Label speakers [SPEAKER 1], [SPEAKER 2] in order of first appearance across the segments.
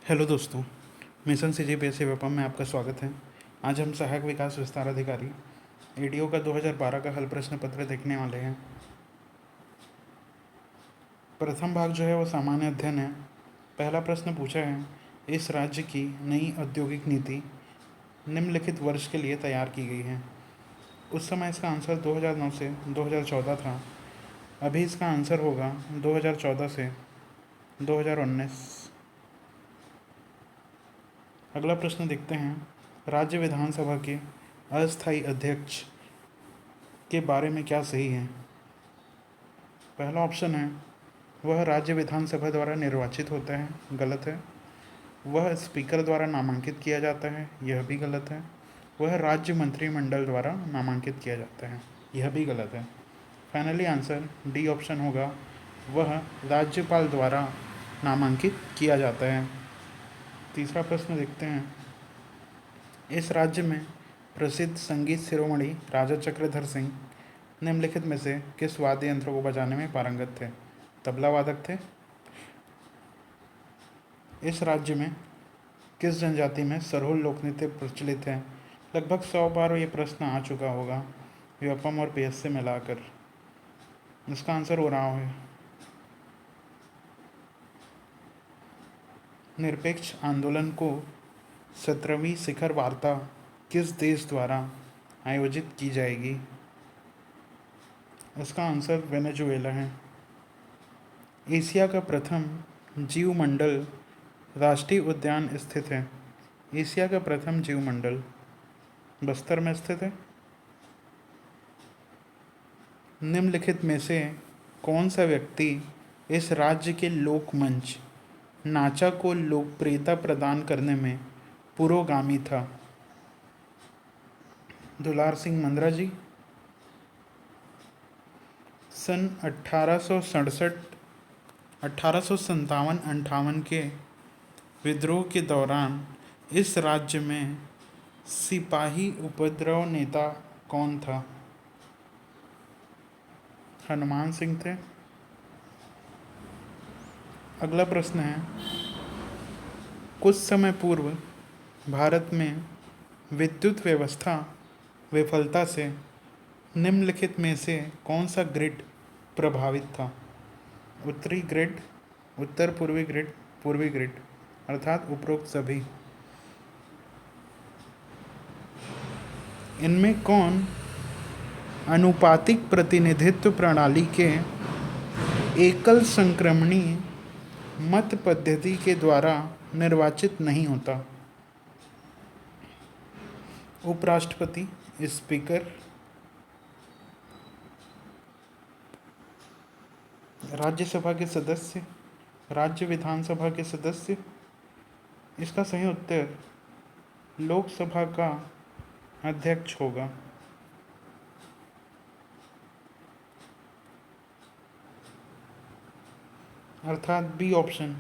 [SPEAKER 1] Hello दोस्तों, mission CGPSC Vyapam में आपका स्वागत है। आज हम सहायक विकास विस्तार अधिकारी एडीओ का 2012 का हल प्रश्न पत्र देखने वाले हैं। प्रथम भाग जो है वो सामान्य अध्ययन है। पहला प्रश्न पूछा है, इस राज्य की नई औद्योगिक नीति निम्नलिखित वर्ष के लिए तैयार की गई है। उस समय इसका आंसर 2009 से 2014 था। अभी इसका आंसर होगा 2014 से 2019। अगला प्रश्न देखते हैं, राज्य विधानसभा के अस्थायी अध्यक्ष के बारे में क्या सही है। पहला ऑप्शन है, वह राज्य विधानसभा द्वारा निर्वाचित होता है, गलत है। वह स्पीकर द्वारा नामांकित किया जाता है, यह भी गलत है। वह राज्य मंत्रिमंडल द्वारा नामांकित किया जाता है, यह भी गलत है। फाइनली आंसर डी ऑप्शन होगा, वह राज्यपाल द्वारा नामांकित किया जाता है। तीसरा प्रश्न देखते हैं, इस राज्य में प्रसिद्ध संगीत शिरोमणि राजा चक्रधर सिंह निम्नलिखित में से किस वाद्य यंत्र को बजाने में पारंगत थे। तबला वादक थे। इस राज्य में किस जनजाति में सरहुल लोक नृत्य प्रचलित है। लगभग 100 बार ये प्रश्न आ चुका होगा व्यापम और पीएस से मिलाकर। इसका आंसर उरांव है। निरपेक्ष आंदोलन को 17वीं शिखर वार्ता किस देश द्वारा आयोजित की जाएगी। इसका आंसर वेनेजुएला है। एशिया का प्रथम जीवमंडल राष्ट्रीय उद्यान स्थित है। एशिया का प्रथम जीवमंडल बस्तर में स्थित है। निम्नलिखित में से कौन सा व्यक्ति इस राज्य के लोकमंच नाचा को लोकप्रियता प्रदान करने में पुरोगामी था। दुलार सिंह मंद्रा जी। सन 1857 के विद्रोह के दौरान इस राज्य में सिपाही उपद्रव नेता कौन था। हनुमान सिंह थे। अगला प्रश्न है, कुछ समय पूर्व भारत में विद्युत व्यवस्था विफलता से निम्नलिखित में से कौन सा ग्रिड प्रभावित था। उत्तरी ग्रिड, उत्तर पूर्वी ग्रिड, पूर्वी ग्रिड, अर्थात उपरोक्त सभी। इनमें कौन अनुपातिक प्रतिनिधित्व प्रणाली के एकल संक्रमणी मत पद्धति के द्वारा निर्वाचित नहीं होता। उपराष्ट्रपति, स्पीकर, राज्यसभा के सदस्य, राज्य विधानसभा के सदस्य। इसका सही उत्तर लोकसभा का अध्यक्ष होगा। अर्थात बी ऑप्शन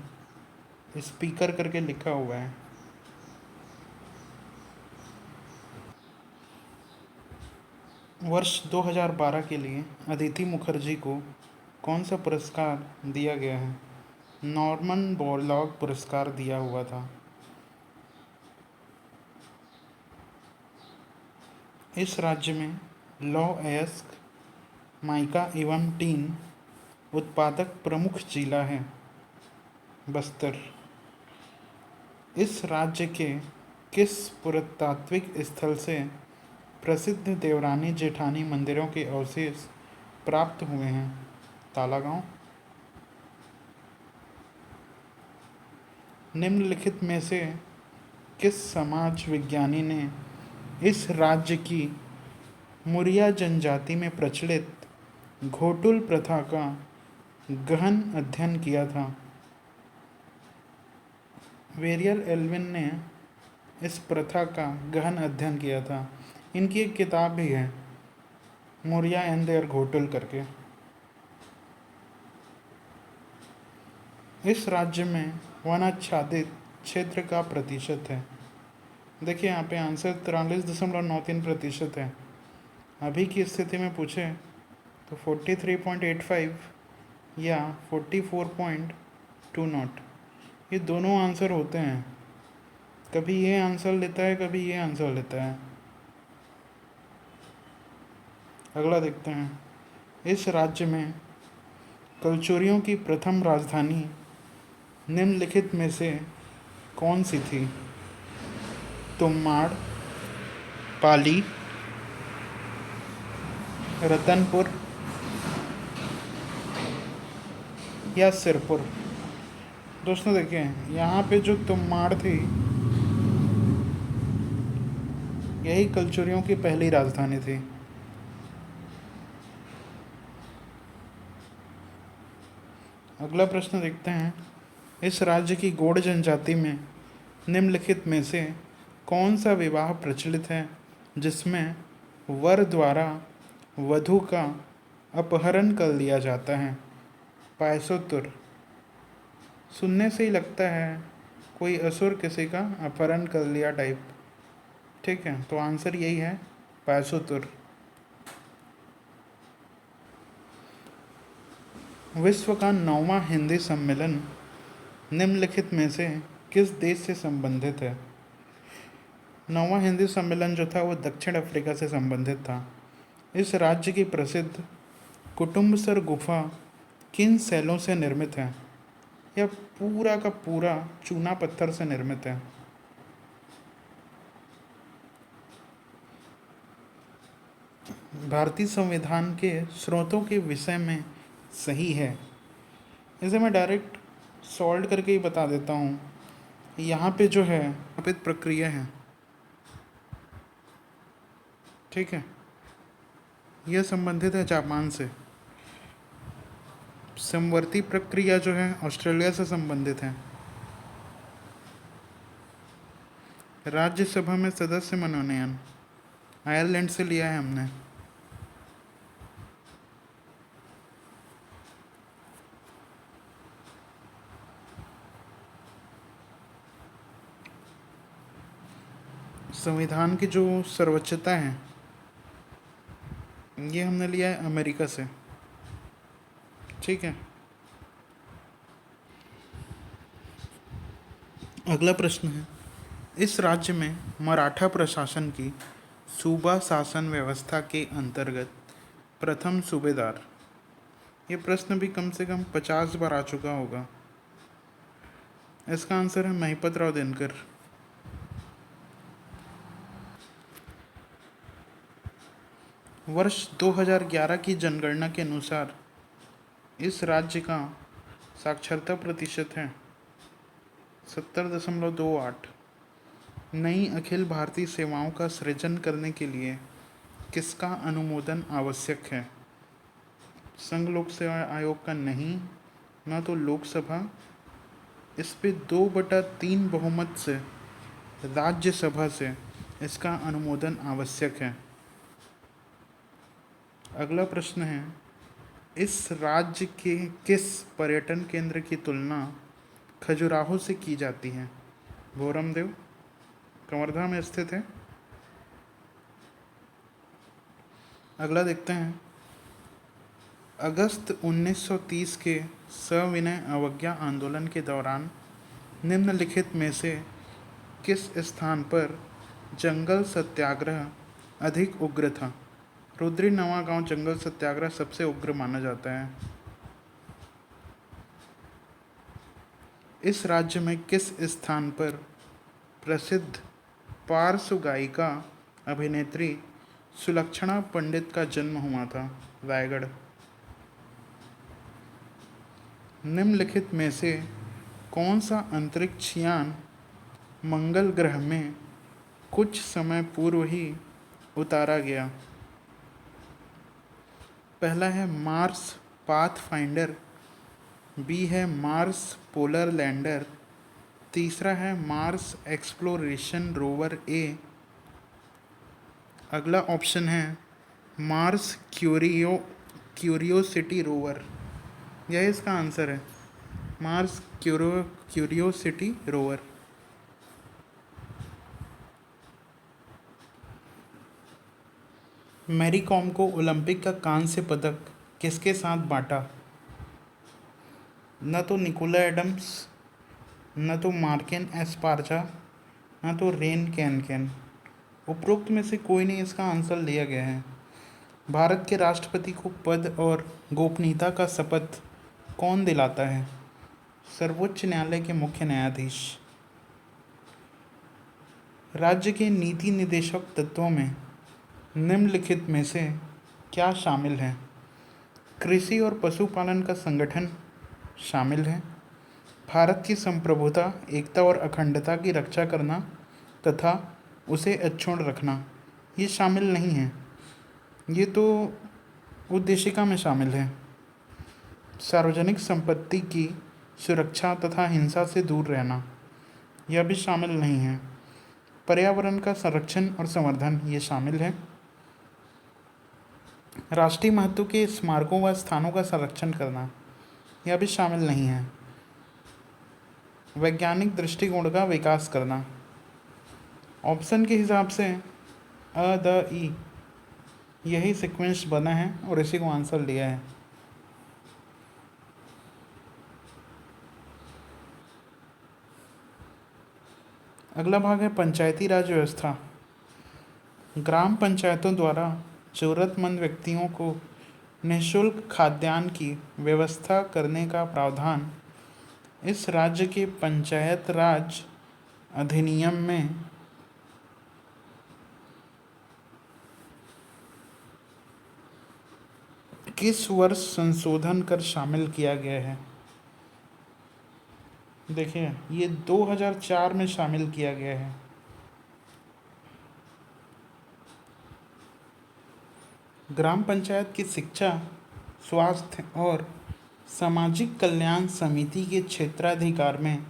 [SPEAKER 1] स्पीकर करके लिखा हुआ है। वर्ष 2012 के लिए अदिति मुखर्जी को कौन सा पुरस्कार दिया गया है। नॉर्मन बोरलॉग पुरस्कार दिया हुआ था। इस राज्य में लौह अयस्क, माइका एवं टीन उत्पादक प्रमुख जिला है, बस्तर। इस राज्य के किस पुरातात्विक स्थल से प्रसिद्ध देवरानी जेठानी मंदिरों के अवशेष प्राप्त हुए हैं। तालागांव। निम्नलिखित में से किस समाज विज्ञानी ने इस राज्य की मुरिया जनजाति में प्रचलित घोटुल प्रथा का गहन अध्ययन किया था। वेरियल एल्विन ने इस प्रथा का गहन अध्ययन किया था। इनकी एक किताब भी है, मुरिया एंड देयर घोटुल करके। इस राज्य में वनाच्छादित क्षेत्र का प्रतिशत है। देखिए यहाँ पे आंसर 43.93% है। अभी की स्थिति में पूछे तो 43.85 या 44.20। ये दोनों आंसर होते हैं, कभी ये आंसर लेता है कभी ये आंसर लेता है। अगला देखते हैं, इस राज्य में कलचुरियों की प्रथम राजधानी निम्नलिखित में से कौन सी थी? तुम्माड़, पाली, रतनपुर या सिरपुर। दोस्तों देखिए, यहाँ पे जो तुम्माड़ थी यही कलचुरियों की पहली राजधानी थी। अगला प्रश्न देखते हैं, इस राज्य की गौड़ जनजाति में निम्नलिखित में से कौन सा विवाह प्रचलित है जिसमें वर द्वारा वधू का अपहरण कर लिया जाता है? पायसोत्तर। सुनने से ही लगता है कोई असुर किसी का अपहरण कर लिया टाइप। ठीक है, तो आंसर यही है, पायसोत्तर। विश्व का 9वां हिंदी सम्मेलन निम्नलिखित में से किस देश से संबंधित है? 9वां हिंदी सम्मेलन जो था वो दक्षिण अफ्रीका से संबंधित था। इस राज्य की प्रसिद्ध कुटुम्बसर गुफा किन शैलों से निर्मित है? यह पूरा का पूरा चूना पत्थर से निर्मित है। भारतीय संविधान के स्रोतों के विषय में सही है। इसे मैं डायरेक्ट सॉल्व करके ही बता देता हूँ। यहाँ पे जो है स्थापित प्रक्रिया है, ठीक है, यह संबंधित है जापान से। समवर्ती प्रक्रिया जो है ऑस्ट्रेलिया से संबंधित है। राज्यसभा में सदस्य मनोनयन आयरलैंड से लिया है हमने। संविधान की जो सर्वोच्चता है ये हमने लिया है अमेरिका से। ठीक है, अगला प्रश्न है, इस राज्य में मराठा प्रशासन की सूबा शासन व्यवस्था के अंतर्गत प्रथम सूबेदार। ये प्रश्न भी कम से कम 50 बार आ चुका होगा। इसका आंसर है महिपत राव दिनकर। वर्ष 2011 की जनगणना के अनुसार इस राज्य का साक्षरता प्रतिशत है 70.28। नई अखिल भारतीय सेवाओं का सृजन करने के लिए किसका अनुमोदन आवश्यक है? संघ लोक सेवा आयोग का नहीं, ना तो लोकसभा। इस पे 2/3 बहुमत से राज्यसभा से इसका अनुमोदन आवश्यक है। अगला प्रश्न है, इस राज्य के किस पर्यटन केंद्र की तुलना खजुराहो से की जाती है? भोरमदेव कवर्धा में स्थित है। अगला देखते हैं, अगस्त 1930 के सविनय अवज्ञा आंदोलन के दौरान निम्नलिखित में से किस स्थान पर जंगल सत्याग्रह अधिक उग्र था? रुद्री नवागांव जंगल सत्याग्रह सबसे उग्र माना जाता है। इस राज्य में किस स्थान पर प्रसिद्ध पार्श्व गायिका अभिनेत्री सुलक्षणा पंडित का जन्म हुआ था? रायगढ़। निम्नलिखित में से कौन सा अंतरिक्ष यान मंगल ग्रह में कुछ समय पूर्व ही उतारा गया? पहला है मार्स पाथफाइंडर, बी है मार्स पोलर लैंडर, तीसरा है मार्स एक्सप्लोरेशन रोवर ए, अगला ऑप्शन है मार्स क्यूरियोसिटी रोवर। यह इसका आंसर है, Mars Curiosity rover. Mary Kom को ओलंपिक का कांस्य पदक किसके साथ बांटा? न तो निकोला एडम्स, न तो मार्केन एस्पार्जा, न तो रेन कैनकेन। उपरोक्त में से कोई नहीं इसका आंसर लिया गया है। भारत के राष्ट्रपति को पद और गोपनीयता का शपथ कौन दिलाता है? सर्वोच्च न्यायालय के मुख्य न्यायाधीश। राज्य के नीति निदेशक तत्वों में निम्नलिखित में से क्या शामिल है? कृषि और पशुपालन का संगठन शामिल है। भारत की संप्रभुता, एकता और अखंडता की रक्षा करना तथा उसे अक्षुण्ण रखना, ये शामिल नहीं है। ये तो उद्देशिका में शामिल है। सार्वजनिक संपत्ति की सुरक्षा तथा हिंसा से दूर रहना, यह भी शामिल नहीं है। पर्यावरण का संरक्षण और संवर्धन, ये शामिल है। राष्ट्रीय महत्व के स्मारकों व स्थानों का संरक्षण करना, यह भी शामिल नहीं है। वैज्ञानिक दृष्टिकोण का विकास करना। ऑप्शन के हिसाब से अ, द, ई यही सीक्वेंस बना है और इसी को आंसर लिया है। अगला भाग है पंचायती राज व्यवस्था। ग्राम पंचायतों द्वारा जरूरतमंद व्यक्तियों को निःशुल्क खाद्यान्न की व्यवस्था करने का प्रावधान इस राज्य के पंचायत राज अधिनियम में किस वर्ष संशोधन कर शामिल किया गया है? देखिए, ये 2004 में शामिल किया गया है। ग्राम पंचायत की शिक्षा, स्वास्थ्य और सामाजिक कल्याण समिति के क्षेत्राधिकार में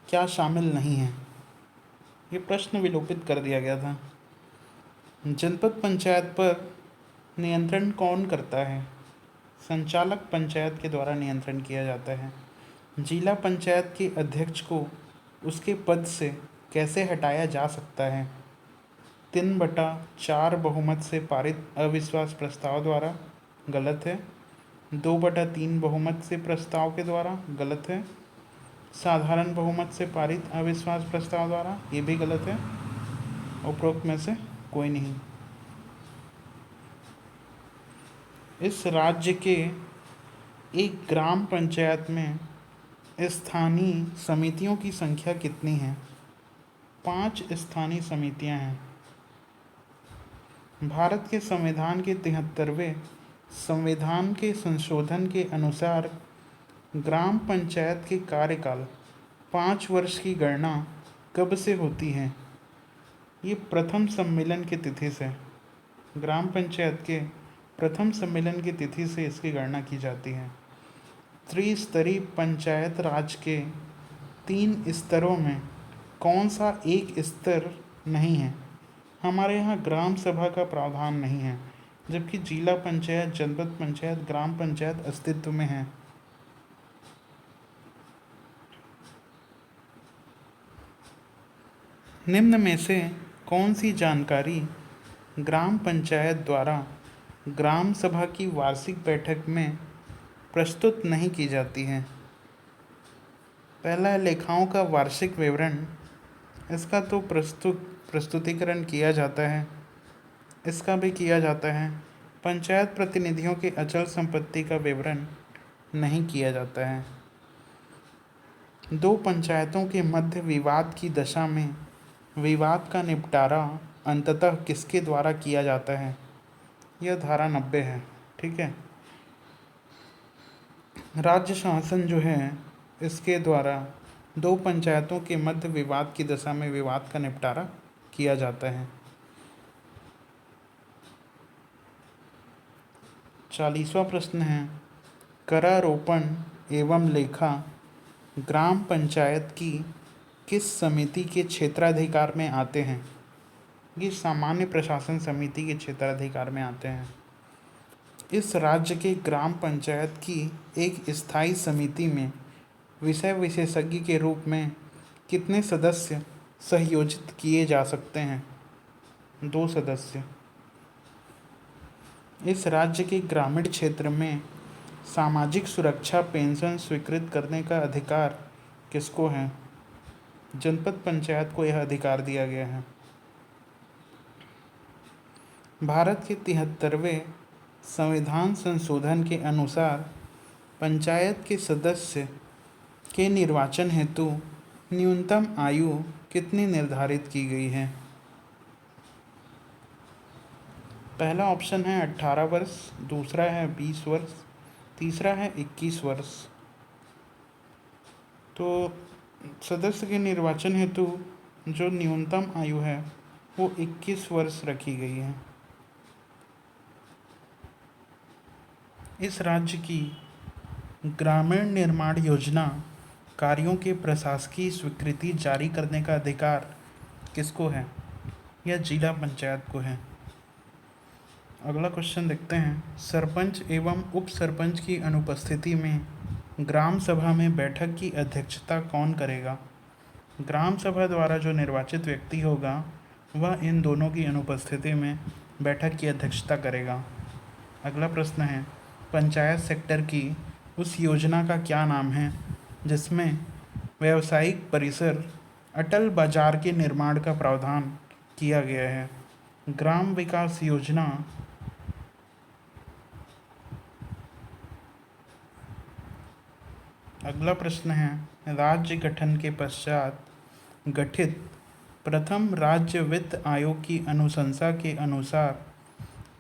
[SPEAKER 1] क्या शामिल नहीं है? ये प्रश्न विलोपित कर दिया गया था। जनपद पंचायत पर नियंत्रण कौन करता है? संचालक पंचायत के द्वारा नियंत्रण किया जाता है। जिला पंचायत के अध्यक्ष को उसके पद से कैसे हटाया जा सकता है? 3/4 बहुमत से पारित अविश्वास प्रस्ताव द्वारा, गलत है। 2/3 बहुमत से प्रस्ताव के द्वारा, गलत है। साधारण बहुमत से पारित अविश्वास प्रस्ताव द्वारा, ये भी गलत है। उपरोक्त में से कोई नहीं। इस राज्य के एक ग्राम पंचायत में स्थानीय समितियों की संख्या कितनी है? 5 स्थानीय समितियां हैं। भारत के संविधान के 73वें संविधान के संशोधन के अनुसार ग्राम पंचायत के कार्यकाल 5 वर्ष की गणना कब से होती है? ये प्रथम सम्मेलन की तिथि से, ग्राम पंचायत के प्रथम सम्मेलन की तिथि से इसकी गणना की जाती है। त्रिस्तरीय पंचायत राज के 3 स्तरों में कौन सा एक स्तर नहीं है? हमारे यहाँ ग्राम सभा का प्रावधान नहीं है, जबकि जिला पंचायत, जनपद पंचायत, ग्राम पंचायत अस्तित्व में है। निम्न में से कौन सी जानकारी ग्राम पंचायत द्वारा ग्राम सभा की वार्षिक बैठक में प्रस्तुत नहीं की जाती है? पहला है लेखाओं का वार्षिक विवरण। इसका तो प्रस्तुतिकरण किया जाता है, इसका भी किया जाता है। पंचायत प्रतिनिधियों के अचल संपत्ति का विवरण नहीं किया जाता है। 2 पंचायतों के मध्य विवाद की दशा में विवाद का निपटारा अंततः किसके द्वारा किया जाता है? यह धारा 90 है। ठीक है। राज्य शासन जो है, इसके द्वारा 2 पंचायतों के मध्य विवाद की दशा में विवाद का निपटारा किया जाता है। 40वां प्रश्न है, करारोपण एवं लेखा ग्राम पंचायत की किस समिति के क्षेत्राधिकार में आते हैं? ये सामान्य प्रशासन समिति के क्षेत्राधिकार में आते हैं। इस राज्य के ग्राम पंचायत की एक स्थायी समिति में विषय विशेषज्ञ के रूप में कितने सदस्य सहयोजित किए जा सकते हैं? 2 सदस्य। इस राज्य के ग्रामीण क्षेत्र में सामाजिक सुरक्षा पेंशन स्वीकृत करने का अधिकार किसको है? जनपद पंचायत को यह अधिकार दिया गया है। भारत के 73वें संविधान संशोधन के अनुसार पंचायत के सदस्य के निर्वाचन हेतु न्यूनतम आयु कितनी निर्धारित की गई है? पहला ऑप्शन है 18 वर्ष, दूसरा है 20 वर्ष, तीसरा है 21 वर्ष। तो सदस्य के निर्वाचन हेतु जो न्यूनतम आयु है वो 21 वर्ष रखी गई है। इस राज्य की ग्रामीण निर्माण योजना कार्यों के प्रशासकीय स्वीकृति जारी करने का अधिकार किसको है? यह जिला पंचायत को है। अगला क्वेश्चन देखते हैं। सरपंच एवं उप सरपंच की अनुपस्थिति में ग्राम सभा में बैठक की अध्यक्षता कौन करेगा? ग्राम सभा द्वारा जो निर्वाचित व्यक्ति होगा वह इन दोनों की अनुपस्थिति में बैठक की अध्यक्षता करेगा। अगला प्रश्न है, पंचायत सेक्टर की उस योजना का क्या नाम है जिसमें व्यावसायिक परिसर अटल बाजार के निर्माण का प्रावधान किया गया है? ग्राम विकास योजना अगला प्रश्न है, राज्य गठन के पश्चात गठित प्रथम राज्य वित्त आयोग की अनुशंसा के अनुसार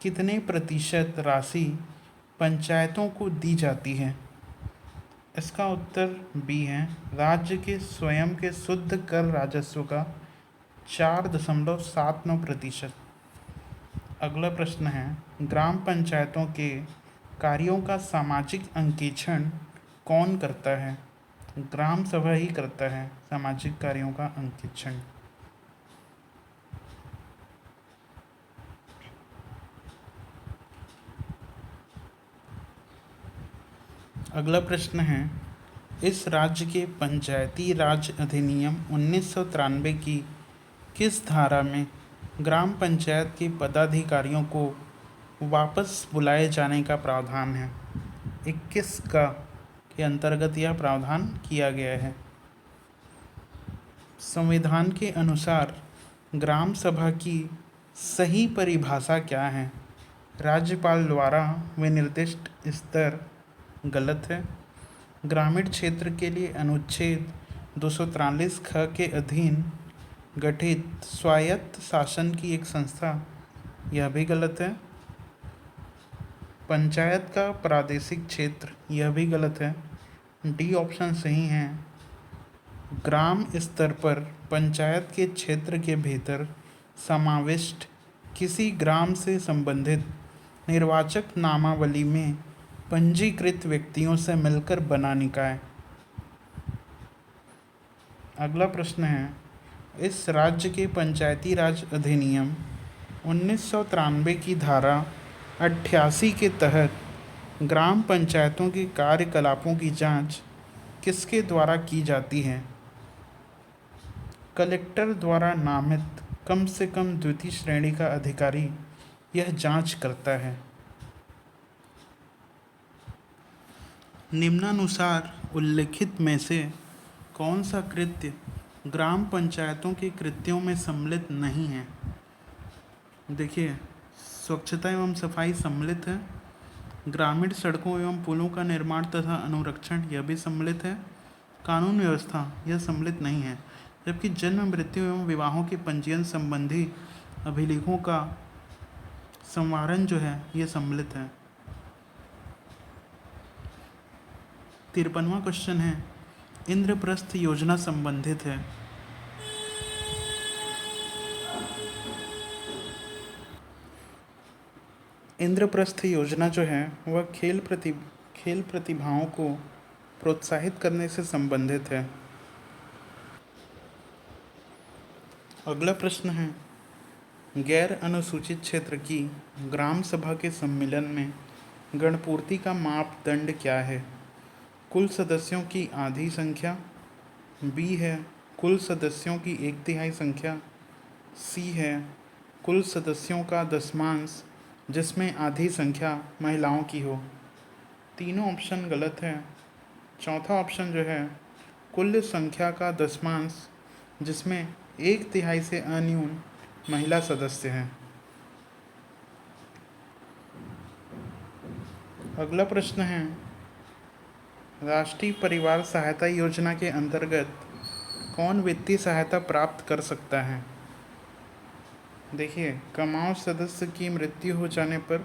[SPEAKER 1] कितने प्रतिशत राशि पंचायतों को दी जाती है? इसका उत्तर बी है, राज्य के स्वयं के शुद्ध कर राजस्व का 4.79%। अगला प्रश्न है, ग्राम पंचायतों के कार्यों का सामाजिक अंकेक्षण कौन करता है? ग्राम सभा ही करता है सामाजिक कार्यों का अंकेक्षण। अगला प्रश्न है, इस राज्य के पंचायती राज अधिनियम 1993 की किस धारा में ग्राम पंचायत के पदाधिकारियों को वापस बुलाए जाने का प्रावधान है? 21 का के अंतर्गत यह प्रावधान किया गया है। संविधान के अनुसार ग्राम सभा की सही परिभाषा क्या है? राज्यपाल द्वारा विनिर्दिष्ट स्तर गलत है। ग्रामीण क्षेत्र के लिए अनुच्छेद 243 ख के अधीन गठित स्वायत्त शासन की एक संस्था, यह भी गलत है। पंचायत का प्रादेशिक क्षेत्र, यह भी गलत है। डी ऑप्शन सही है। ग्राम स्तर पर पंचायत के क्षेत्र के भीतर समाविष्ट किसी ग्राम से संबंधित निर्वाचक नामावली में पंजीकृत व्यक्तियों से मिलकर बना निकाय। अगला प्रश्न है, इस राज्य के पंचायती राज अधिनियम 1993 की धारा 88 के तहत ग्राम पंचायतों के कार्यकलापों की जांच किसके द्वारा की जाती है? कलेक्टर द्वारा नामित कम से कम द्वितीय श्रेणी का अधिकारी यह जांच करता है। निम्नानुसार उल्लिखित में से कौन सा कृत्य ग्राम पंचायतों के कृत्यों में सम्मिलित नहीं है? देखिए, स्वच्छता एवं सफाई सम्मिलित है। ग्रामीण सड़कों एवं पुलों का निर्माण तथा अनुरक्षण, यह भी सम्मिलित है। कानून व्यवस्था, यह सम्मिलित नहीं है। जबकि जन्म, मृत्यु एवं विवाहों के पंजीयन संबंधी अभिलेखों का संवारण जो है यह सम्मिलित है। 53वां क्वेश्चन है, इंद्रप्रस्थ योजना संबंधित है। इंद्रप्रस्थ योजना जो है वह खेल प्रतिभाओं को प्रोत्साहित करने से संबंधित है। अगला प्रश्न है, गैर अनुसूचित क्षेत्र की ग्राम सभा के सम्मेलन में गणपूर्ति का मापदंड क्या है? कुल सदस्यों की आधी संख्या, बी है कुल सदस्यों की 1/3 संख्या, सी है कुल सदस्यों का दशमांश जिसमें आधी संख्या महिलाओं की हो। तीनों ऑप्शन गलत है। चौथा ऑप्शन जो है कुल संख्या का दशमांश जिसमें 1/3 से अन्यून महिला सदस्य हैं। अगला प्रश्न है, राष्ट्रीय परिवार सहायता योजना के अंतर्गत कौन वित्तीय सहायता प्राप्त कर सकता है? देखिए, कमाऊ सदस्य की मृत्यु हो जाने पर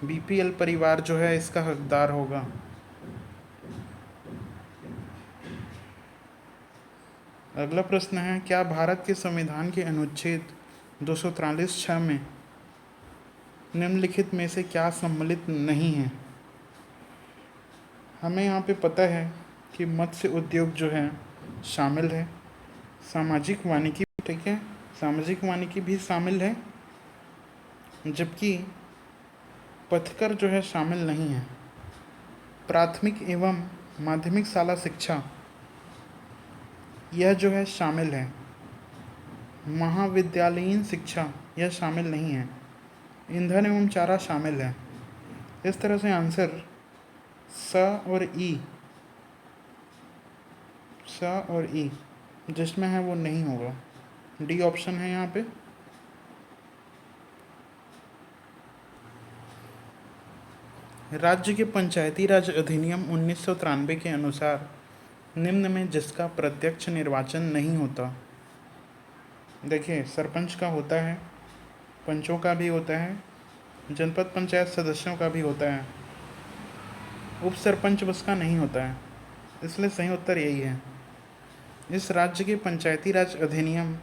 [SPEAKER 1] बीपीएल परिवार जो है इसका हकदार होगा। अगला प्रश्न है, क्या भारत के संविधान के अनुच्छेद 243(6) में निम्नलिखित में से क्या सम्मिलित नहीं है? हमें यहाँ पे पता है कि मत्स्य उद्योग जो है शामिल है, सामाजिक वानिकी, ठीक है, सामाजिक वानिकी भी शामिल है, जबकि पथकर जो है शामिल नहीं है। प्राथमिक एवं माध्यमिक शाला शिक्षा यह जो है शामिल है। महाविद्यालयीन शिक्षा यह शामिल नहीं है। ईंधन एवं चारा शामिल है। इस तरह से आंसर स और ई जिसमें है वो नहीं होगा। डी ऑप्शन है यहाँ पे। राज्य के पंचायती राज अधिनियम 1993 के अनुसार निम्न में जिसका प्रत्यक्ष निर्वाचन नहीं होता। देखिए, सरपंच का होता है, पंचों का भी होता है, जनपद पंचायत सदस्यों का भी होता है, उप सरपंच बस का नहीं होता है, इसलिए सही उत्तर यही है। इस राज्य के पंचायती राज अधिनियम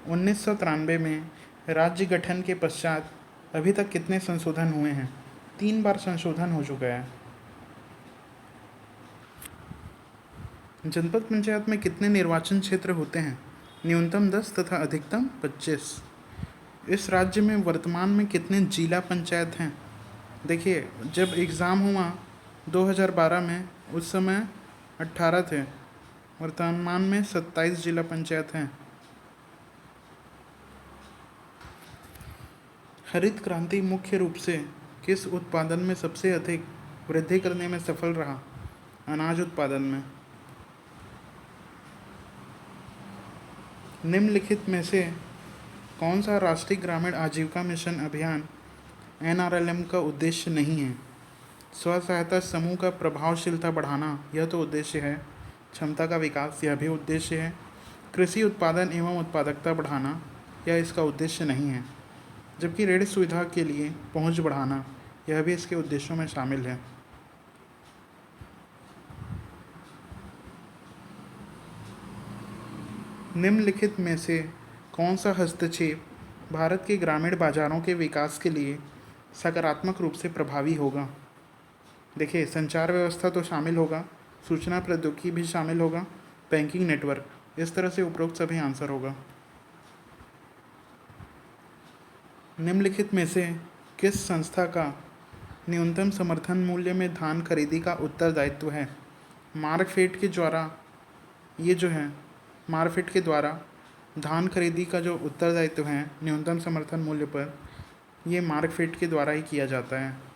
[SPEAKER 1] 1993 में राज्य गठन के पश्चात अभी तक कितने संशोधन हुए हैं? 3 बार संशोधन हो चुका है। जनपद पंचायत में कितने निर्वाचन क्षेत्र होते हैं? न्यूनतम 10 तथा अधिकतम 25। इस राज्य में वर्तमान में कितने जिला पंचायत हैं? देखिए, जब एग्ज़ाम हुआ 2012 में उस समय 18 थे, वर्तमान में 27 जिला पंचायत हैं। हरित क्रांति मुख्य रूप से किस उत्पादन में सबसे अधिक वृद्धि करने में सफल रहा? अनाज उत्पादन में। निम्नलिखित में से कौन सा राष्ट्रीय ग्रामीण आजीविका मिशन अभियान NRLM का उद्देश्य नहीं है? स्व सहायता समूह का प्रभावशीलता बढ़ाना यह तो उद्देश्य है। क्षमता का विकास यह भी उद्देश्य है। कृषि उत्पादन एवं उत्पादकता बढ़ाना यह इसका उद्देश्य नहीं है। जबकि ऋण सुविधा के लिए पहुंच बढ़ाना यह भी इसके उद्देश्यों में शामिल है। निम्नलिखित में से कौन सा हस्तक्षेप भारत के ग्रामीण बाजारों के विकास के लिए सकारात्मक रूप से प्रभावी होगा? देखिए, संचार व्यवस्था तो शामिल होगा, सूचना प्रौद्योगिकी भी शामिल होगा, बैंकिंग नेटवर्क, इस तरह से उपरोक्त सभी आंसर होगा। निम्नलिखित में से किस संस्था का न्यूनतम समर्थन मूल्य में धान खरीदी का उत्तरदायित्व है? मार्कफेड के द्वारा ये जो है मार्कफेड के द्वारा धान खरीदी का जो उत्तरदायित्व है न्यूनतम समर्थन मूल्य पर, ये मार्कफेड के द्वारा ही किया जाता है।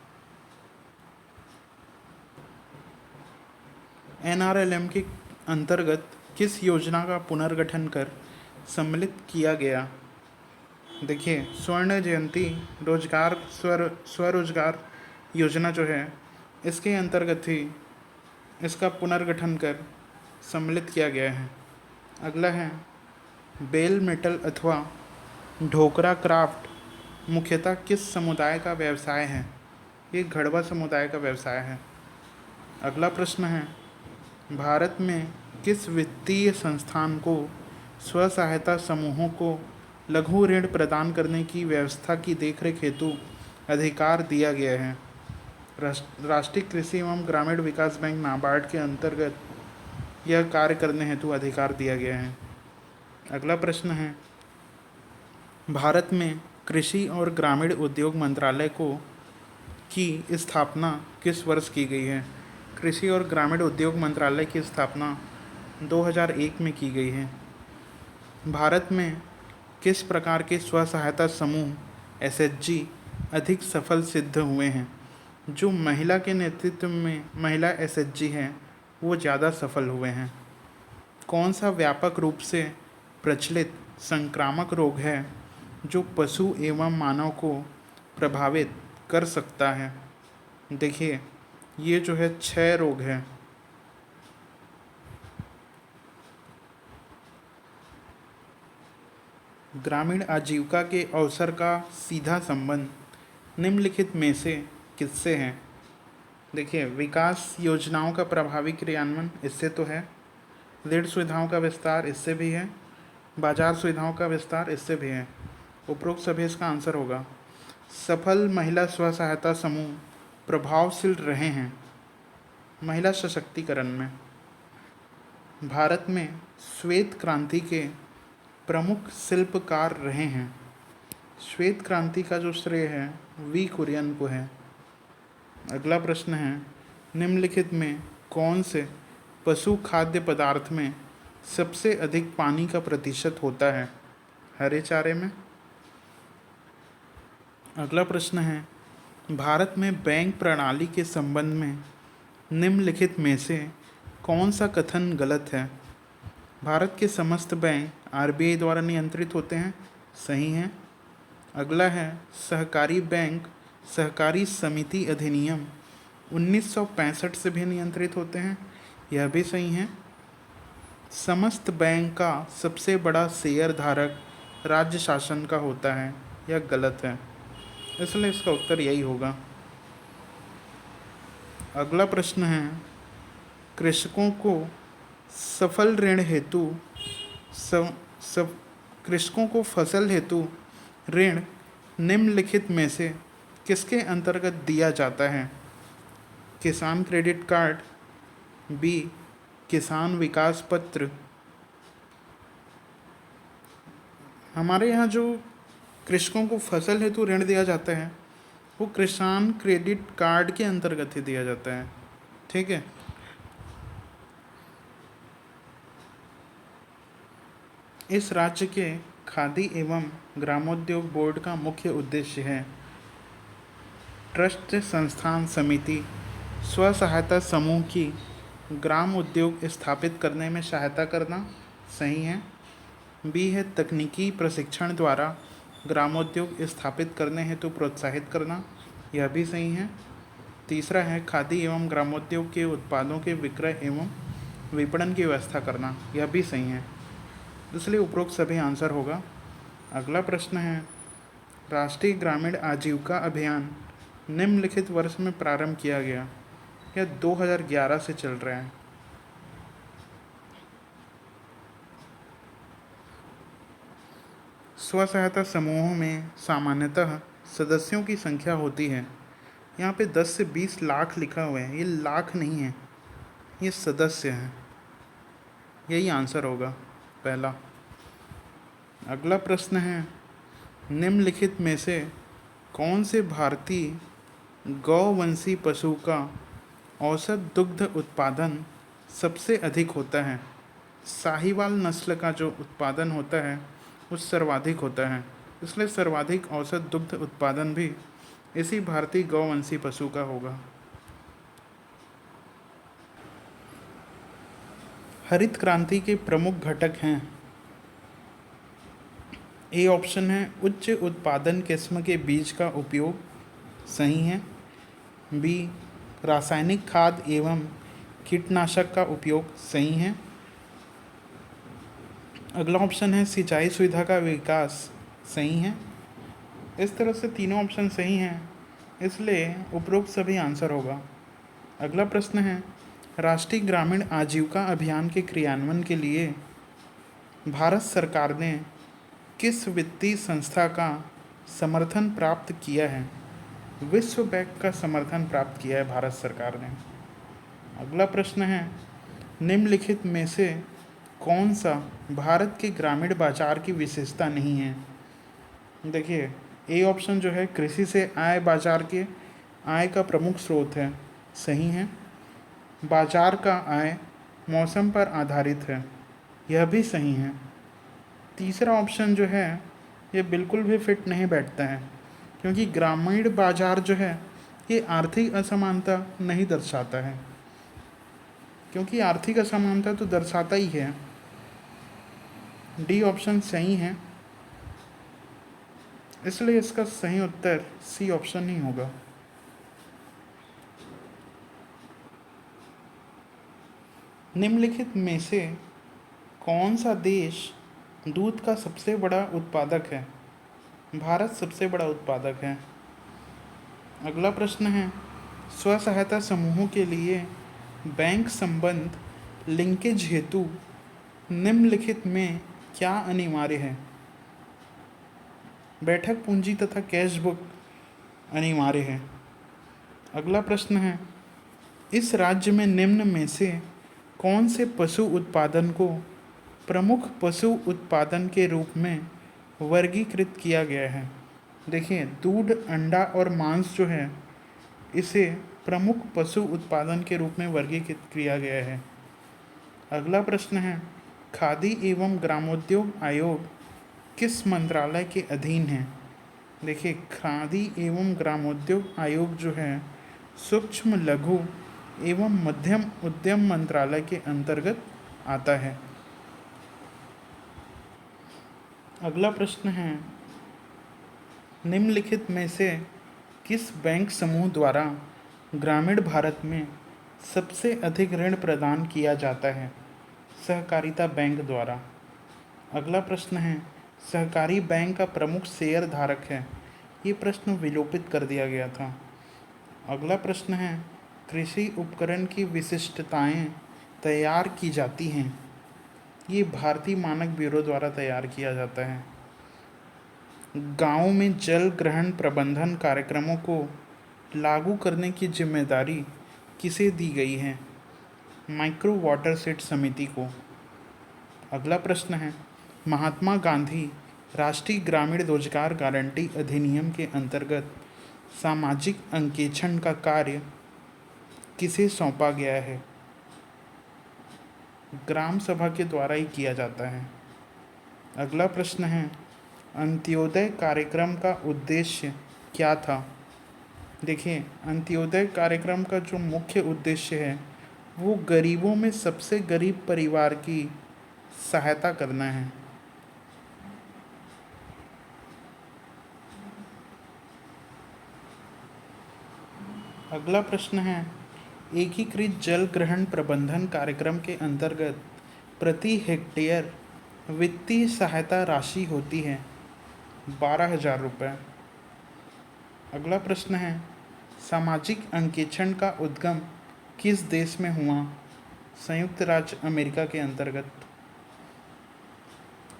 [SPEAKER 1] NRLM के अंतर्गत किस योजना का पुनर्गठन कर सम्मिलित किया गया? देखिए, स्वर्ण जयंती रोजगार स्वरोजगार योजना जो है इसके अंतर्गत ही इसका पुनर्गठन कर सम्मिलित किया गया है। अगला है, बेल मेटल अथवा ढोकरा क्राफ्ट मुख्यतः किस समुदाय का व्यवसाय है? ये घड़वा समुदाय का व्यवसाय है। अगला प्रश्न है, भारत में किस वित्तीय संस्थान को स्व सहायता समूहों को लघु ऋण प्रदान करने की व्यवस्था की देखरेख हेतु अधिकार दिया गया है? राष्ट्रीय कृषि एवं ग्रामीण विकास बैंक नाबार्ड के अंतर्गत यह कार्य करने हेतु अधिकार दिया गया है। अगला प्रश्न है, भारत में कृषि और ग्रामीण उद्योग मंत्रालय की स्थापना किस वर्ष की गई है? कृषि और ग्रामीण उद्योग मंत्रालय की स्थापना 2001 में की गई है। भारत में किस प्रकार के स्व सहायता समूह SHG अधिक सफल सिद्ध हुए हैं? जो महिला के नेतृत्व में महिला SHG हैं वो ज़्यादा सफल हुए हैं। कौन सा व्यापक रूप से प्रचलित संक्रामक रोग है जो पशु एवं मानव को प्रभावित कर सकता है? देखिए, ये जो है 6 रोग है। ग्रामीण आजीविका के अवसर का सीधा संबंध निम्नलिखित में से किससे है? देखिए, विकास योजनाओं का प्रभावी क्रियान्वयन इससे तो है, ऋण सुविधाओं का विस्तार इससे भी है, बाजार सुविधाओं का विस्तार इससे भी है। उपरोक्त सभी इसका आंसर होगा। सफल महिला स्व सहायता समूह प्रभावशील रहे हैं महिला सशक्तिकरण में। भारत में श्वेत क्रांति के प्रमुख शिल्पकार रहे हैं। श्वेत क्रांति का जो श्रेय है वी कुरियन को है। अगला प्रश्न है, निम्नलिखित में कौन से पशु खाद्य पदार्थ में सबसे अधिक पानी का प्रतिशत होता है? हरे चारे में। अगला प्रश्न है, भारत में बैंक प्रणाली के संबंध में निम्नलिखित में से कौन सा कथन गलत है? भारत के समस्त बैंक आरबीआई द्वारा नियंत्रित होते हैं। सही है। अगला है, सहकारी बैंक सहकारी समिति अधिनियम 1965 से भी नियंत्रित होते हैं। यह भी सही है। समस्त बैंक का सबसे बड़ा शेयर धारक राज्य शासन का होता है। यह गलत है, इसलिए इसका उत्तर यही होगा। अगला प्रश्न है, कृषकों को सफल ऋण हेतु कृषकों को फसल हेतु ऋण निम्नलिखित में से किसके अंतर्गत दिया जाता है? किसान क्रेडिट कार्ड, बी किसान विकास पत्र। हमारे यहाँ जो कृषकों को फसल हेतु ऋण दिया जाता है वो किसान क्रेडिट कार्ड के अंतर्गत ही दिया जाता है। ठीक है। इस राज्य के खादी एवं ग्रामोद्योग बोर्ड का मुख्य उद्देश्य है ट्रस्ट संस्थान समिति स्व सहायता समूह की ग्राम उद्योग स्थापित करने में सहायता करना। सही है। बी है तकनीकी प्रशिक्षण द्वारा ग्रामोद्योग स्थापित करने हेतु प्रोत्साहित करना। यह भी सही है। तीसरा है खादी एवं ग्रामोद्योग के उत्पादों के विक्रय एवं विपणन की व्यवस्था करना। यह भी सही है, इसलिए उपरोक्त सभी आंसर होगा। अगला प्रश्न है, राष्ट्रीय ग्रामीण आजीविका अभियान निम्नलिखित वर्ष में प्रारंभ किया गया। यह 2011 से चल रहा है। स्व सहायता समूहों में सामान्यतः सदस्यों की संख्या होती है। यहाँ पे 10 से 20 लाख लिखा हुआ है, ये लाख नहीं है, ये सदस्य हैं। यही आंसर होगा पहला। अगला प्रश्न है, निम्नलिखित में से कौन से भारतीय गौवंशी पशु का औसत दुग्ध उत्पादन सबसे अधिक होता है? साहीवाल नस्ल का जो उत्पादन होता है वो सर्वाधिक होता है, इसलिए सर्वाधिक औसत दुग्ध उत्पादन भी इसी भारतीय गौवंशी पशु का होगा। हरित क्रांति के प्रमुख घटक हैं। ए ऑप्शन है उच्च उत्पादन किस्म के बीज का उपयोग। सही है। बी रासायनिक खाद एवं कीटनाशक का उपयोग। सही है। अगला ऑप्शन है सिंचाई सुविधा का विकास। सही है। इस तरह से तीनों ऑप्शन सही हैं, इसलिए उपरोक्त सभी आंसर होगा। अगला प्रश्न है, राष्ट्रीय ग्रामीण आजीविका अभियान के क्रियान्वयन के लिए भारत सरकार ने किस वित्तीय संस्था का समर्थन प्राप्त किया है? विश्व बैंक का समर्थन प्राप्त किया है भारत सरकार ने। अगला प्रश्न है, निम्नलिखित में से कौन सा भारत के ग्रामीण बाजार की विशेषता नहीं है? देखिए, ए ऑप्शन जो है कृषि से आय बाजार के आय का प्रमुख स्रोत है। सही है। बाजार का आय मौसम पर आधारित है। यह भी सही है। तीसरा ऑप्शन जो है ये बिल्कुल भी फिट नहीं बैठता है, क्योंकि ग्रामीण बाजार जो है ये आर्थिक असमानता नहीं दर्शाता है, क्योंकि आर्थिक असमानता तो दर्शाता ही है। डी ऑप्शन सही है, इसलिए इसका सही उत्तर सी ऑप्शन ही होगा। निम्नलिखित में से कौन सा देश दूध का सबसे बड़ा उत्पादक है? भारत सबसे बड़ा उत्पादक है। अगला प्रश्न है, स्व सहायता समूहों के लिए बैंक संबंध लिंकेज हेतु निम्नलिखित में क्या अनिवार्य है? बैठक पूंजी तथा कैश बुक अनिवार्य है। अगला प्रश्न है, इस राज्य में निम्न में से कौन से पशु उत्पादन को प्रमुख पशु उत्पादन के रूप में वर्गीकृत किया गया है? देखिए, दूध, अंडा और मांस जो है इसे प्रमुख पशु उत्पादन के रूप में वर्गीकृत किया गया है। अगला प्रश्न है, खादी एवं ग्रामोद्योग आयोग किस मंत्रालय के अधीन है? देखिए, खादी एवं ग्रामोद्योग आयोग जो है सूक्ष्म लघु एवं मध्यम उद्यम मंत्रालय के अंतर्गत आता है। अगला प्रश्न है, निम्नलिखित में से किस बैंक समूह द्वारा ग्रामीण भारत में सबसे अधिक ऋण प्रदान किया जाता है? सहकारिता बैंक द्वारा। अगला प्रश्न है, सहकारी बैंक का प्रमुख शेयर धारक है? ये प्रश्न विलोपित कर दिया गया था। अगला प्रश्न है, कृषि उपकरण की विशिष्टताएं तैयार की जाती हैं? ये भारतीय मानक ब्यूरो द्वारा तैयार किया जाता है। गाँव में जल ग्रहण प्रबंधन कार्यक्रमों को लागू करने की जिम्मेदारी किसे दी गई है? माइक्रो वाटर सेट समिति को। अगला प्रश्न है, महात्मा गांधी राष्ट्रीय ग्रामीण रोजगार गारंटी अधिनियम के अंतर्गत सामाजिक अंकेक्षण का कार्य किसे सौंपा गया है? ग्राम सभा के द्वारा ही किया जाता है। अगला प्रश्न है, अंत्योदय कार्यक्रम का उद्देश्य क्या था? देखिए, अंत्योदय कार्यक्रम का जो मुख्य उद्देश्य है वो गरीबों में सबसे गरीब परिवार की सहायता करना है। अगला प्रश्न है, एकीकृत जल ग्रहण प्रबंधन कार्यक्रम के अंतर्गत प्रति हेक्टेयर वित्तीय सहायता राशि होती है 12,000 रुपये। अगला प्रश्न है, सामाजिक अंकेक्षण का उद्गम किस देश में हुआ? संयुक्त राज्य अमेरिका के अंतर्गत।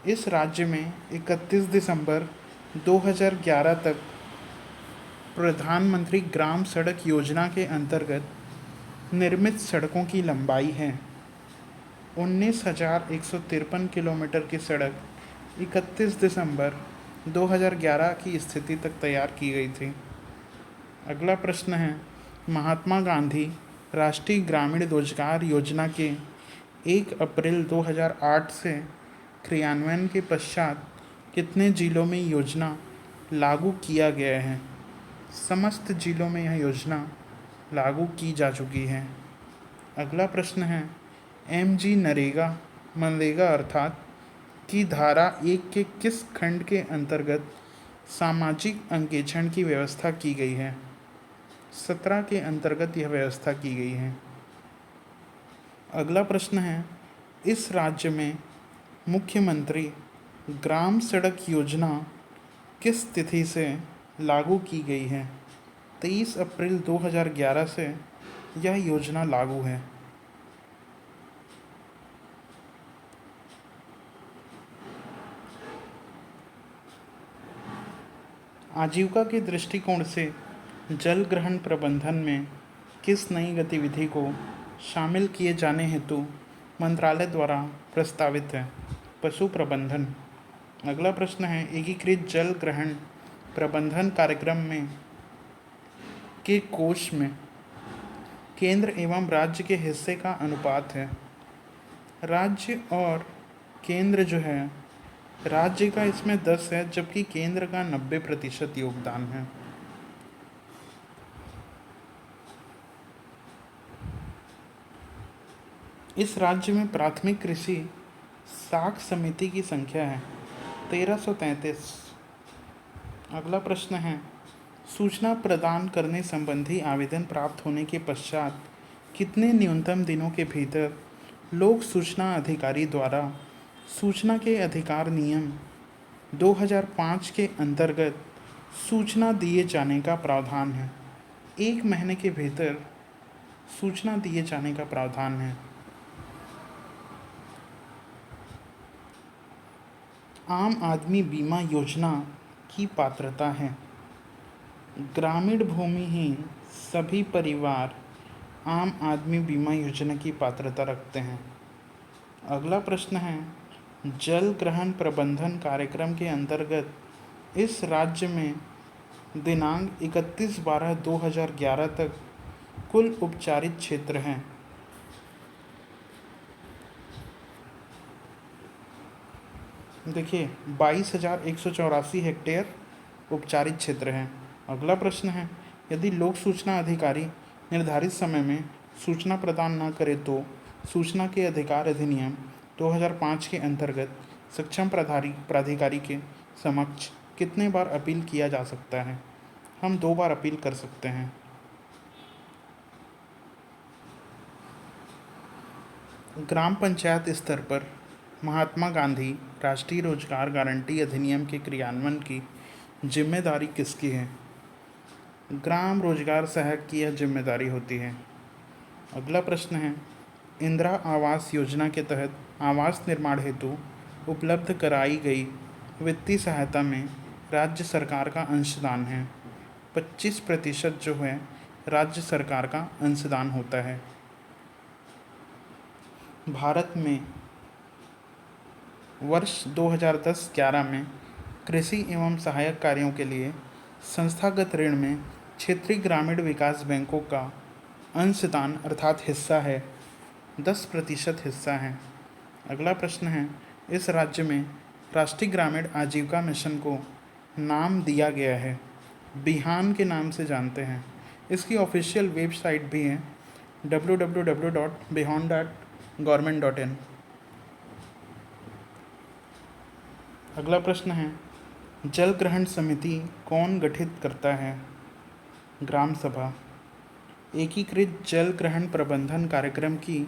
[SPEAKER 1] इस राज्य में 31 दिसंबर 2011 तक प्रधानमंत्री ग्राम सड़क योजना के अंतर्गत निर्मित सड़कों की लंबाई है 19,153 किलोमीटर की सड़क 31 दिसंबर 2011 की स्थिति तक तैयार की गई थी। अगला प्रश्न है, महात्मा गांधी राष्ट्रीय ग्रामीण रोजगार योजना के 1 अप्रैल 2008 से क्रियान्वयन के पश्चात कितने जिलों में योजना लागू किया गया है? समस्त जिलों में यह योजना लागू की जा चुकी है। अगला प्रश्न है, MG नरेगा मनरेगा अर्थात की धारा 1 के किस खंड के अंतर्गत सामाजिक अंकेक्षण की व्यवस्था की गई है? 17 के अंतर्गत यह व्यवस्था की गई है। अगला प्रश्न है, इस राज्य में मुख्यमंत्री ग्राम सड़क योजना किस तिथि से लागू की गई है? 23 अप्रैल 2011 से यह योजना लागू है। आजीविका के दृष्टिकोण से जल ग्रहण प्रबंधन में किस नई गतिविधि को शामिल किए जाने हेतु मंत्रालय द्वारा प्रस्तावित है? पशु प्रबंधन। अगला प्रश्न है, एकीकृत जल ग्रहण प्रबंधन कार्यक्रम में के कोष में केंद्र एवं राज्य के हिस्से का अनुपात है? राज्य और केंद्र जो है, राज्य का इसमें 10 है जबकि केंद्र का 90% योगदान है। इस राज्य में प्राथमिक कृषि साख समिति की संख्या है 1333। अगला प्रश्न है, सूचना प्रदान करने संबंधी आवेदन प्राप्त होने के पश्चात कितने न्यूनतम दिनों के भीतर लोक सूचना अधिकारी द्वारा सूचना के अधिकार नियम 2005 के अंतर्गत सूचना दिए जाने का प्रावधान है? 1 महीने के भीतर सूचना दिए जाने का प्रावधान है। आम आदमी बीमा योजना की पात्रता है। ग्रामीण भूमिहीन सभी परिवार आम आदमी बीमा योजना की पात्रता रखते हैं। अगला प्रश्न है, जल ग्रहण प्रबंधन कार्यक्रम के अंतर्गत इस राज्य में दिनांक 31/12/2011 तक कुल उपचारित क्षेत्र हैं। देखिए 22,184 हेक्टेयर उपचारित क्षेत्र हैं। अगला प्रश्न है, यदि लोक सूचना अधिकारी निर्धारित समय में सूचना प्रदान न करे तो सूचना के अधिकार अधिनियम 2005 के अंतर्गत सक्षम प्राधिकारी के समक्ष कितने बार अपील किया जा सकता है? हम 2 बार अपील कर सकते हैं। ग्राम पंचायत स्तर पर महात्मा गांधी राष्ट्रीय रोजगार गारंटी अधिनियम के क्रियान्वयन की जिम्मेदारी किसकी है? ग्राम रोजगार सहायक की यह जिम्मेदारी होती है। अगला प्रश्न है, इंदिरा आवास योजना के तहत आवास निर्माण हेतु उपलब्ध कराई गई वित्तीय सहायता में राज्य सरकार का अंशदान है। 25% जो है राज्य सरकार का अंशदान होता है। भारत में वर्ष 2010-11 में कृषि एवं सहायक कार्यों के लिए संस्थागत ऋण में क्षेत्रीय ग्रामीण विकास बैंकों का अंशदान अर्थात हिस्सा है 10% हिस्सा है। अगला प्रश्न है, इस राज्य में राष्ट्रीय ग्रामीण आजीविका मिशन को नाम दिया गया है, बिहान के नाम से जानते हैं। इसकी ऑफिशियल वेबसाइट भी है www.bihan.government.in। अगला प्रश्न है, जल ग्रहण समिति कौन गठित करता है? ग्राम सभा। एकीकृत जल ग्रहण प्रबंधन कार्यक्रम की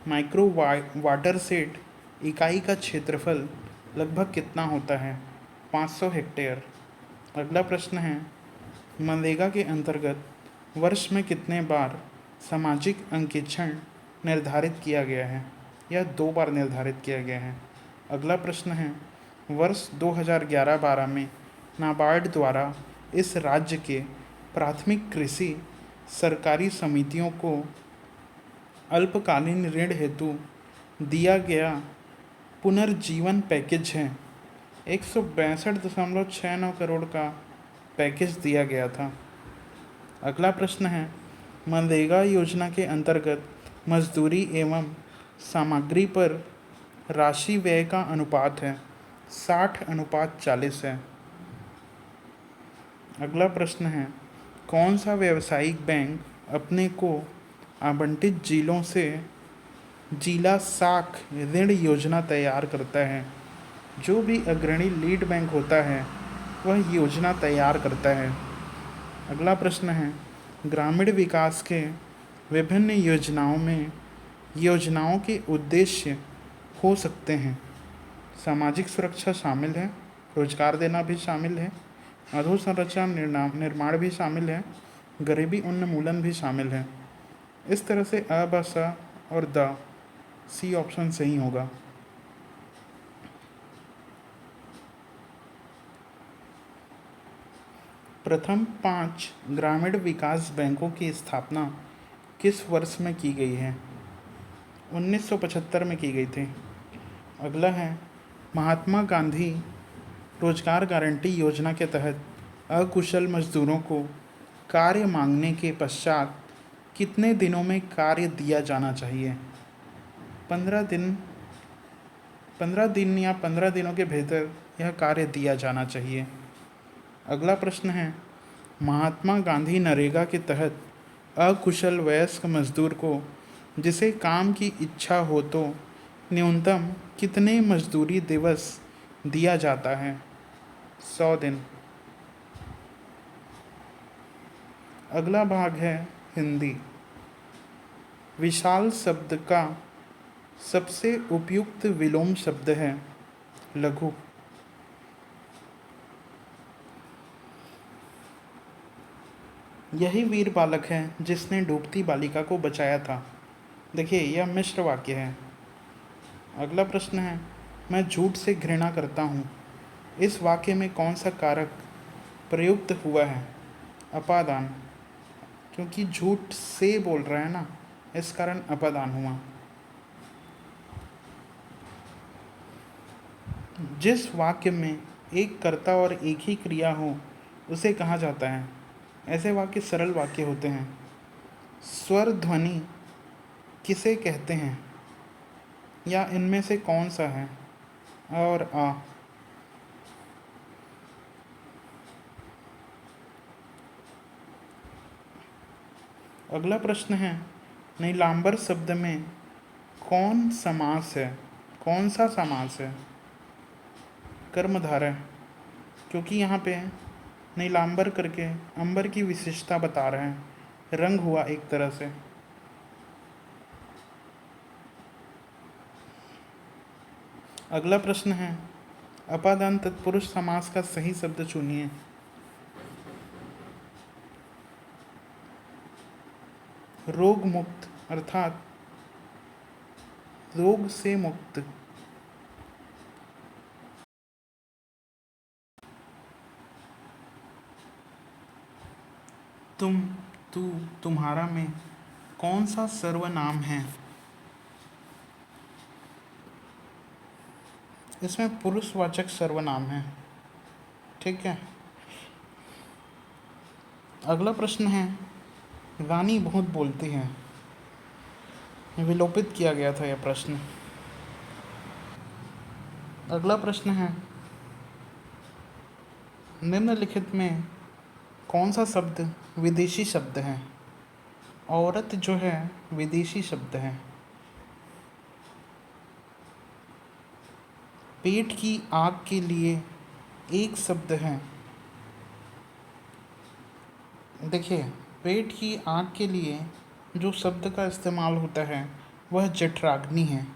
[SPEAKER 1] माइक्रो वाटर सेट इकाई का क्षेत्रफल लगभग कितना होता है? 500 हेक्टेयर। अगला प्रश्न है, मनरेगा के अंतर्गत वर्ष में कितने बार सामाजिक अंकेक्षण निर्धारित किया गया है? यह 2 बार निर्धारित किया गया है। अगला प्रश्न है, वर्ष 2011-12 में नाबार्ड द्वारा इस राज्य के प्राथमिक कृषि सरकारी समितियों को अल्पकालीन ऋण हेतु दिया गया पुनर्जीवन पैकेज है 162.69 करोड़ का पैकेज दिया गया था। अगला प्रश्न है, मनरेगा योजना के अंतर्गत मजदूरी एवं सामग्री पर राशि व्यय का अनुपात है 60:40 है। अगला प्रश्न है, कौन सा व्यावसायिक बैंक अपने को आवंटित जिलों से जिला साख ऋण योजना तैयार करता है? जो भी अग्रणी लीड बैंक होता है वह योजना तैयार करता है। अगला प्रश्न है, ग्रामीण विकास के विभिन्न योजनाओं के उद्देश्य हो सकते हैं। सामाजिक सुरक्षा शामिल है, रोजगार देना भी शामिल है, अधोसंरचना निर्माण भी शामिल है, गरीबी उन्मूलन भी शामिल है। इस तरह से अ, ब, स और द, सी ऑप्शन सही होगा। प्रथम 5 ग्रामीण विकास बैंकों की स्थापना किस वर्ष में की गई है? 1975 में की गई थी। अगला है, महात्मा गांधी रोजगार गारंटी योजना के तहत अकुशल मजदूरों को कार्य मांगने के पश्चात कितने दिनों में कार्य दिया जाना चाहिए? 15 दिन या 15 दिनों के भीतर यह कार्य दिया जाना चाहिए। अगला प्रश्न है, महात्मा गांधी नरेगा के तहत अकुशल वयस्क मजदूर को जिसे काम की इच्छा हो तो न्यूनतम कितने मजदूरी दिवस दिया जाता है? 100 दिन। अगला भाग है हिंदी। विशाल शब्द का सबसे उपयुक्त विलोम शब्द है लघु। यही वीर बालक है जिसने डूबती बालिका को बचाया था। देखिए, यह मिश्र वाक्य है। अगला प्रश्न है, मैं झूठ से घृणा करता हूँ। इस वाक्य में कौन सा कारक प्रयुक्त हुआ है? अपादान। क्योंकि झूठ से बोल रहा है ना, इस कारण अपादान हुआ। जिस वाक्य में एक कर्ता और एक ही क्रिया हो उसे कहा जाता है? ऐसे वाक्य सरल वाक्य होते हैं। स्वर ध्वनि किसे कहते हैं, या इनमें से कौन सा है? अ और आ। अगला प्रश्न है, नीलांबर शब्द में कौन समास है? कौन सा समास है? कर्मधारय। क्योंकि यहाँ पे नीलांबर करके अंबर की विशेषता बता रहे हैं, रंग हुआ एक तरह से। अगला प्रश्न है, अपादान तत्पुरुष समास का सही शब्द चुनिए। रोग मुक्त, अर्थात रोग से मुक्त। तुम, तू, तुम्हारा में कौन सा सर्वनाम है? इसमें पुरुषवाचक सर्वनाम है। ठीक है। अगला प्रश्न है, रानी बहुत बोलती है। विलोपित किया गया था यह प्रश्न। अगला प्रश्न है, निम्नलिखित में कौन सा शब्द विदेशी शब्द है? औरत जो है विदेशी शब्द है। पेट की आग के लिए एक शब्द है। देखिए, पेट की आग के लिए जो शब्द का इस्तेमाल होता है वह जठराग्नि है।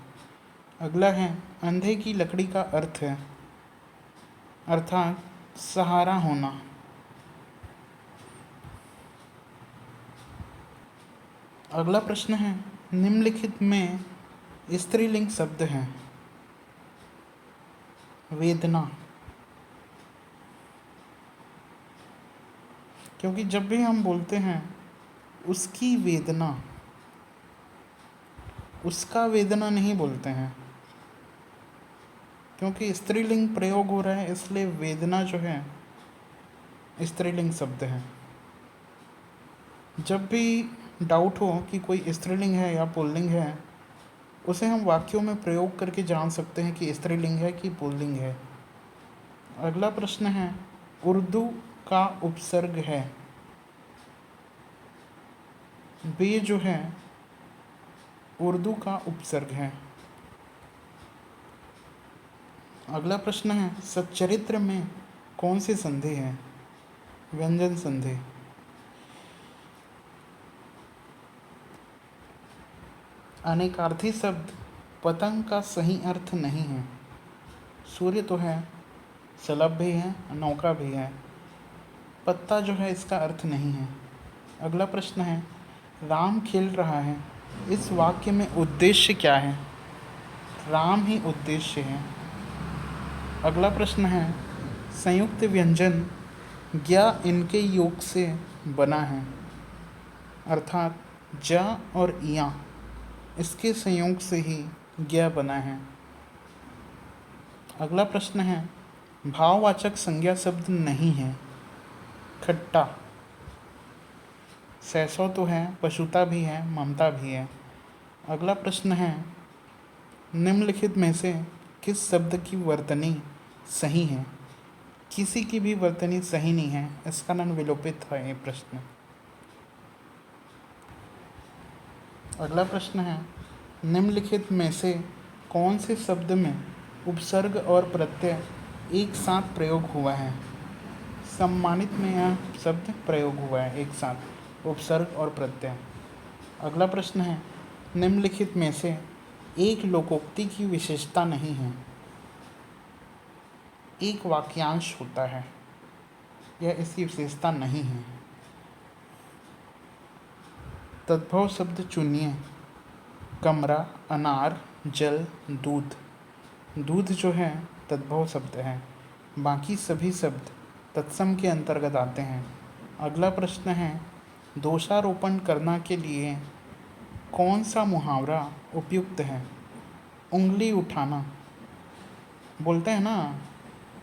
[SPEAKER 1] अगला है, अंधे की लकड़ी का अर्थ है, अर्थात सहारा होना। अगला प्रश्न है, निम्नलिखित में स्त्रीलिंग शब्द है। वेदना। क्योंकि जब भी हम बोलते हैं उसकी वेदना, उसका वेदना नहीं बोलते हैं, क्योंकि स्त्रीलिंग प्रयोग हो रहा है, इसलिए वेदना जो है स्त्रीलिंग शब्द है। जब भी डाउट हो कि कोई स्त्रीलिंग है या पुल्लिंग है, उसे हम वाक्यों में प्रयोग करके जान सकते हैं कि स्त्रीलिंग है कि पुल्लिंग है। अगला प्रश्न है, उर्दू का उपसर्ग है। बे जो है उर्दू का उपसर्ग है। अगला प्रश्न है, सच्चरित्र में कौन सी संधि है? व्यंजन संधि। अनेकार्थी शब्द पतंग का सही अर्थ नहीं है। सूर्य तो है, शलभ भी है, नौका भी है। पत्ता जो है इसका अर्थ नहीं है। अगला प्रश्न है, राम खेल रहा है। इस वाक्य में उद्देश्य क्या है? राम ही उद्देश्य है। अगला प्रश्न है, संयुक्त व्यंजन ज्ञ इनके योग से बना है, अर्थात ज और इया इसके संयोग से ही ज्ञ बना है। अगला प्रश्न है, भाववाचक संज्ञा शब्द नहीं है। खट्टा। सैसव तो है, पशुता भी है, ममता भी है। अगला प्रश्न है, निम्नलिखित में से किस शब्द की वर्तनी सही है? किसी की भी वर्तनी सही नहीं है, इसका नाम विलोपित है ये प्रश्न। अगला प्रश्न है, निम्नलिखित में से कौन से शब्द में उपसर्ग और प्रत्यय एक साथ प्रयोग हुआ है? सम्मानित में यह शब्द प्रयोग हुआ है एक साथ, उपसर्ग और प्रत्यय। अगला प्रश्न है, निम्नलिखित में से एक लोकोक्ति की विशेषता नहीं है। एक वाक्यांश होता है, यह इसकी विशेषता नहीं है। तद्भव शब्द चुनिए। कमरा, अनार, जल, दूध। दूध जो है तद्भव शब्द है, बाकी सभी शब्द तत्सम के अंतर्गत आते हैं। अगला प्रश्न है, दोषारोपण करना के लिए कौन सा मुहावरा उपयुक्त है? उंगली उठाना। बोलते हैं ना,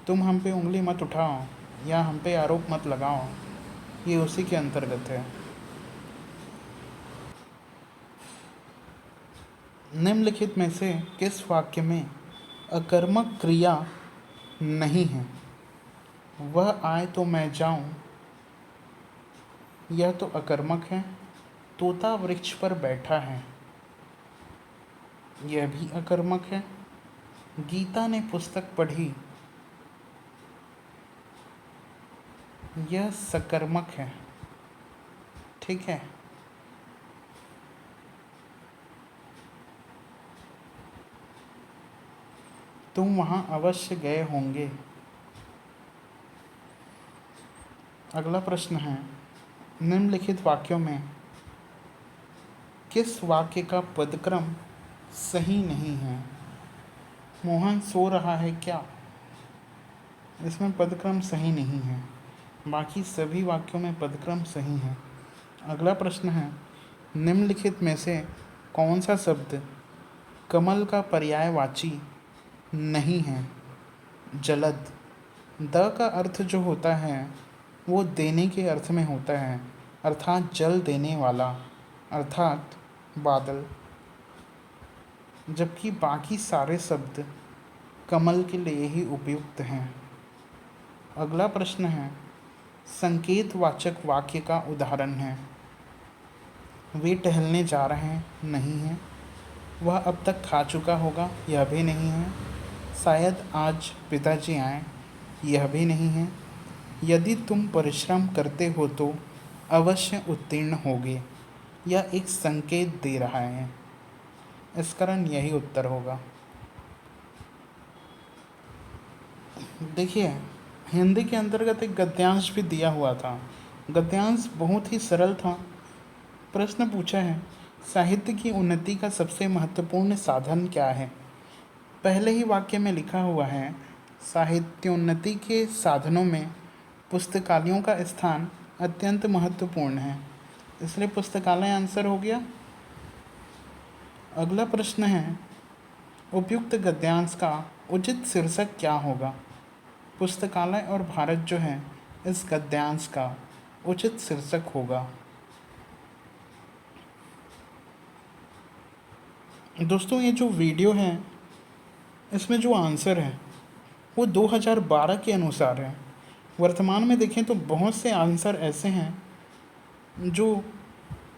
[SPEAKER 1] तुम हम पे उंगली मत उठाओ या हम पे आरोप मत लगाओ, ये उसी के अंतर्गत है। निम्नलिखित में से किस वाक्य में अकर्मक क्रिया नहीं है? वह आए तो मैं जाऊं, यह तो अकर्मक है। तोता वृक्ष पर बैठा है, यह भी अकर्मक है। गीता ने पुस्तक पढ़ी, यह सकर्मक है। ठीक है। तुम वहां अवश्य गए होंगे। अगला प्रश्न है, निम्नलिखित वाक्यों में किस वाक्य का पदक्रम सही नहीं है? मोहन सो रहा है क्या? इसमें पदक्रम सही नहीं है, बाकी सभी वाक्यों में पदक्रम सही है। अगला प्रश्न है, निम्नलिखित में से कौन सा शब्द कमल का पर्यायवाची नहीं है? जलद। द का अर्थ जो होता है वो देने के अर्थ में होता है, अर्थात जल देने वाला, अर्थात बादल, जबकि बाकी सारे शब्द कमल के लिए ही उपयुक्त हैं। अगला प्रश्न है, संकेतवाचक वाक्य का उदाहरण है। वे टहलने जा रहे हैं, नहीं है। वह अब तक खा चुका होगा, यह भी नहीं है। शायद आज पिताजी आए, यह भी नहीं है। यदि तुम परिश्रम करते हो तो अवश्य उत्तीर्ण होगे, यह एक संकेत दे रहा है। इस कारण यही उत्तर होगा। देखिए, हिंदी के अंतर्गत एक गद्यांश भी दिया हुआ था। गद्यांश बहुत ही सरल था। प्रश्न पूछा है, साहित्य की उन्नति का सबसे महत्वपूर्ण साधन क्या है? पहले ही वाक्य में लिखा हुआ है, साहित्योन्नति के साधनों में पुस्तकालयों का स्थान अत्यंत महत्वपूर्ण है, इसलिए पुस्तकालय आंसर हो गया। अगला प्रश्न है, उपयुक्त गद्यांश का उचित शीर्षक क्या होगा? पुस्तकालय और भारत जो है इस गद्यांश का उचित शीर्षक होगा। दोस्तों, ये जो वीडियो है इसमें जो आंसर है वो 2012 के अनुसार है। वर्तमान में देखें तो बहुत से आंसर ऐसे हैं जो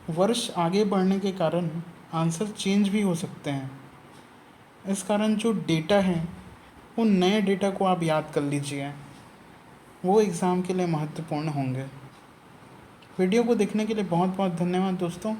[SPEAKER 1] वर्ष आगे बढ़ने के कारण आंसर चेंज भी हो सकते हैं। इस कारण जो डेटा है वो नए डेटा को आप याद कर लीजिए, वो एग्ज़ाम के लिए महत्वपूर्ण होंगे। वीडियो को देखने के लिए बहुत बहुत धन्यवाद दोस्तों।